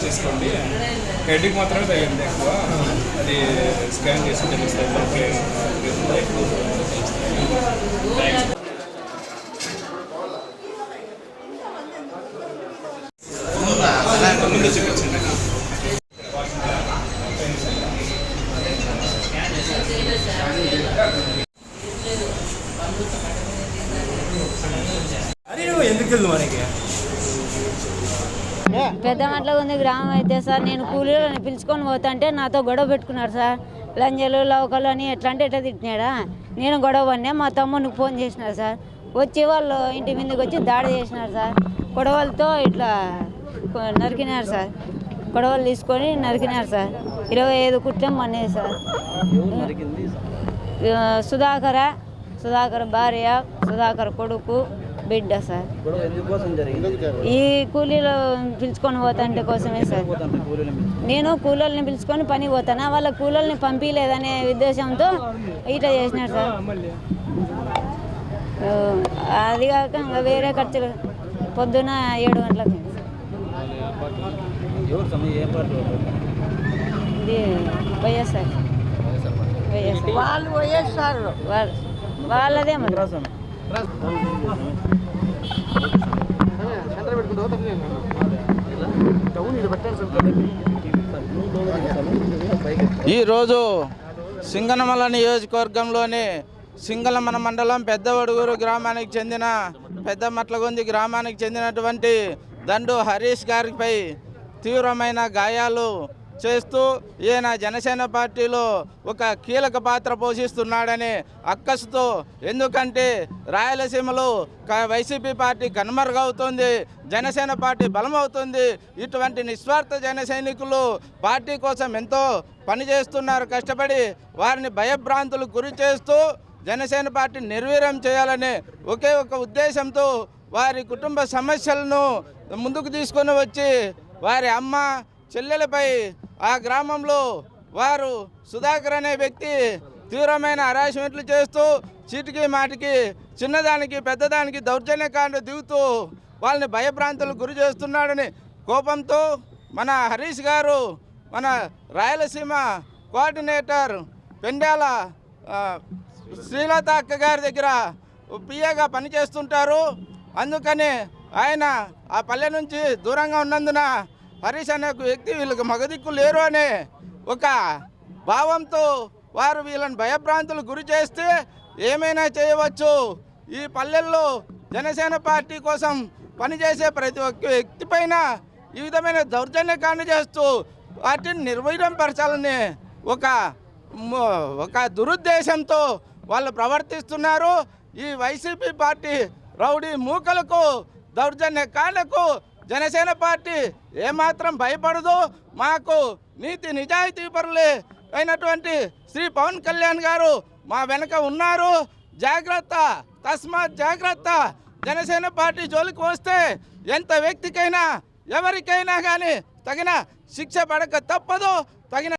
చేసుకోండి. హెడ్కి మాత్రమే తగిలింది ఎక్కువ, అది స్కాన్ చేసి తెలుస్తుంది. ముందు చూపించండి. ఎందుకు వెళ్దు మనకి పెద్దమట్ల ఉంది గ్రామం అయితే సార్, నేను కూలీలను పిలుచుకొని పోతుంటే నాతో గొడవ పెట్టుకున్నారు సార్. లంజలు లవకలు అని ఎట్లా అంటే ఎట్లా తిట్టినాడా. నేను గొడవ పడినా మా తమ్మునికి ఫోన్ చేసినారు సార్. వచ్చి వాళ్ళు ఇంటి మీదకి వచ్చి దాడి చేసినారు సార్. గొడవలతో ఇట్లా నరికినారు సార్. గొడవలు తీసుకొని నరికినారు సార్. 25 కుట్లం పడినాయి సార్. సుధాకర్ భార్య, సుధాకర్ కొడుకు, బిడ్డ సార్. ఈ కూలీలు పిలుచుకొని పోతాంటే కోసమే సార్. నేను కూలీలని పిలుచుకొని పని పోతాను, వాళ్ళ కూలీలని పంపించలేదనే ఉద్దేశంతో ఇట్లా చేసినారు సార్. అది కాక ఇంకా వేరే ఖర్చులు పొద్దున 7 గంటలకు ఇది వైఎస్ఆర్ వాళ్ళదే ఈరోజు సింగనమల నియోజకవర్గంలోని సింగనమల మండలం పెద్దవడుగురు గ్రామానికి చెందిన పెద్దమట్లగొంది గ్రామానికి చెందినటువంటి దండు హరీష్ గారిపై తీవ్రమైన గాయాలు చేస్తూ ఈయన జనసేన పార్టీలో ఒక కీలక పాత్ర పోషిస్తున్నాడని అక్కసుతో, ఎందుకంటే రాయలసీమలో వైసీపీ పార్టీ కనుమరుగవుతుంది, జనసేన పార్టీ బలమవుతుంది. ఇటువంటి నిస్వార్థ జన సైనికులు పార్టీ కోసం ఎంతో పనిచేస్తున్నారు, కష్టపడి వారిని భయభ్రాంతులకు గురి చేస్తూ జనసేన పార్టీ నిర్వీర్యం చేయాలనే ఒకే ఒక ఉద్దేశంతో వారి కుటుంబ సమస్యలను ముందుకు తీసుకొని వచ్చి వారి అమ్మ చెల్లెలపై ఆ గ్రామంలో వారు సుధాకర్ అనే వ్యక్తి తీవ్రమైన హరాస్మెంట్లు చేస్తూ చీటికి మాటికి చిన్నదానికి పెద్దదానికి దౌర్జన్యకాండ దిగుతూ వాళ్ళని భయభ్రాంతులకు గురి చేస్తున్నాడని కోపంతో మన హరీష్ గారు మన రాయలసీమ కోఆర్డినేటర్ పెండాల శ్రీలత అక్క గారి దగ్గర పిఏగా పనిచేస్తుంటారు. అందుకని ఆయన ఆ పల్లె నుంచి దూరంగా ఉన్నందున హరీష్ అనే వ్యక్తి వీళ్ళకి మగదిక్కు లేరు అనే ఒక భావంతో వారు వీళ్ళని భయభ్రాంతులకు గురి చేస్తే ఏమైనా చేయవచ్చు. ఈ పల్లెల్లో జనసేన పార్టీ కోసం పనిచేసే ప్రతి ఒక్క వ్యక్తి పైన ఈ విధమైన దౌర్జన్యకాండ చేస్తూ పార్టీని నిర్వీర్యం పరచాలని ఒక దురుద్దేశంతో వాళ్ళు ప్రవర్తిస్తున్నారు. ఈ వైసీపీ పార్టీ రౌడీ మూకలకు దౌర్జన్యకాండకు జనసేన పార్టీ ఏమాత్రం భయపడదు. మాకు నీతి నిజాయితీ పరులే అయినటువంటి శ్రీ పవన్ కళ్యాణ్ గారు మా వెనక ఉన్నారు. జాగ్రత్త, తస్మాత్ జాగ్రత్త. జనసేన పార్టీ జోలికి వస్తే ఎంత వ్యక్తికైనా ఎవరికైనా కానీ తగిన శిక్ష పడక తప్పదు. తగిన